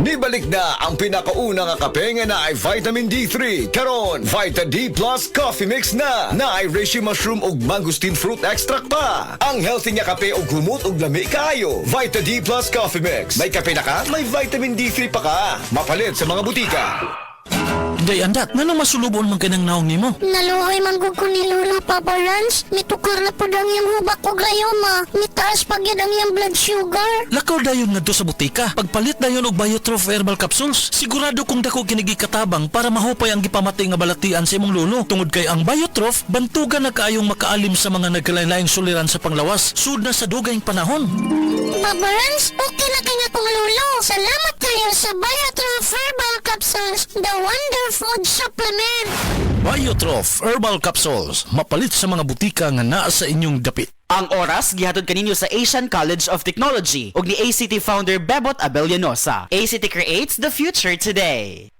Nibalik na ang pinakauna nga kape nga na ay vitamin D3. Karon, Vita D Plus Coffee Mix na ay reishi mushroom ug mangosteen fruit extract pa. Ang healthy nga kape ug humot ug lami kaayo. Vita D Plus Coffee Mix. May kape na ka, may vitamin D3 pa ka. Mapalit sa mga butika. Day andat, ngano masulubon man kanang naong nimo? Naluhoy man gud ko ni Lola, Papa Rans. Mitukar na po ang iyang hubak ko gayoma. Mitaas pag yun ang iyang blood sugar. Lakaw dayon ngadto sa butika. Pagpalit dayon og Biotrof herbal capsules. Sigurado kung dako kinigi katabang para mahupay ang gipamatay nga balatian sa imong lolo. Tungod kay ang Biotrof bantugan na kaayong makaalim sa mga nagkalain-laing suliran sa panglawas. Sud na sa dugayng panahon. Papa Rans, okay na kay nga kong lulo. Salamat kayo sa Biotrof Herbal Capsules, the Wonder Food Supplement. Biotrof herbal capsules. Mapalit sa mga butika nga naa sa inyong dapit. Ang oras gihatod kaninyo sa Asian College of Technology ug ni ACT founder Bebot Abellanosa. ACT creates the future today.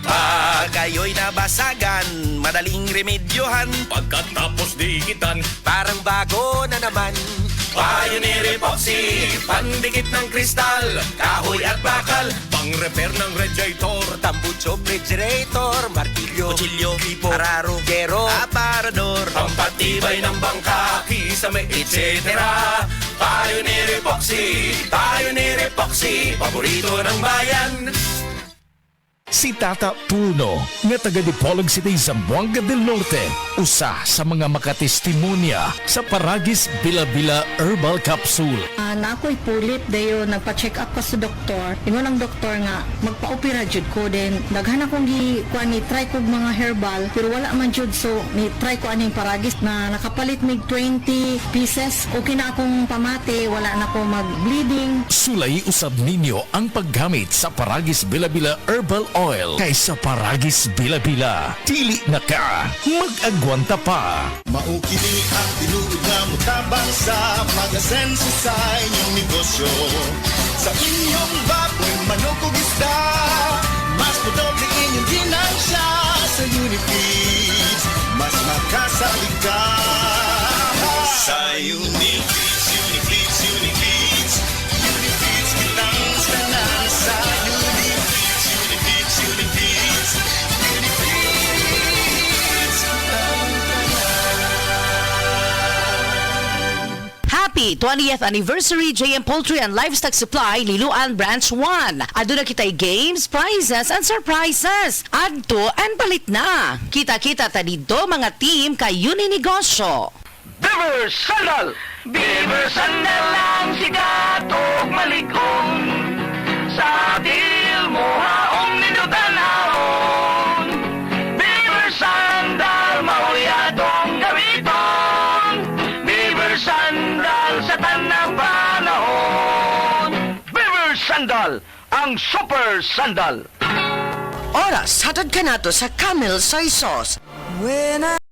Pag ayo'y nabasagan, madaling remedyohan. Pagkatapos dikitan, parang bago na naman. Pioneer Epoxy, pandikit ng kristal, kahoy at bakal, pang-repair ng radiator, tambucho, refrigerator, martilyo, kutsilyo, gripo, araro, gero, aparador, pampatibay ng bangka, kisame, etc. Pioneer Epoxy, paborito ng bayan. Si Tata Puno, nga taga Dipolog City, Zamboanga del Norte, usa sa mga makatestimonya sa Paragis Bila-Bila Herbal Capsule. Na ako'y pulit dayo nagpa-check up ko sa doktor. Ingon ang doktor nga magpa-opera jud ko din. Daghan akong kuan ni try kog mga herbal pero wala man jud, so ni try ko aning Paragis na nakapalit mig 20 pieces. Okay na akong pamate, wala na ko mag-bleeding. Sulay usab ninyo ang paggamit sa Paragis Bila-Bila Herbal Oil kaysa Paragis Bila-Bila. Dili na ka, mag-agwanta pa. Maukini ang tinuod na mutabang sa pag-asenso sa inyong negosyo. Sa inyong baboy, manok o isda, mas pudoble inyong ginansya. Sa Unifeeds, mas makasalig ka. Sa Unifeeds, Unifeeds kitang sana sa Unifeeds, Unifeeds Happy 20th Anniversary JM Poultry and Livestock Supply, Liloan Branch 1. Aduna kitay games, prizes, and surprises. Adto and palit na. Kita-kita ta dito mga team kay Uninegosyo. Beaver Sandal! Beaver Sandal ang sikat o malikong sa atil mo haong ninutanahon. Beaver Sandal, mauyadong gamiton. Beaver Sandal sa tanang panahon. Beaver Sandal, ang super sandal. Oras, hatod ka na to sa Camel Soy Sauce.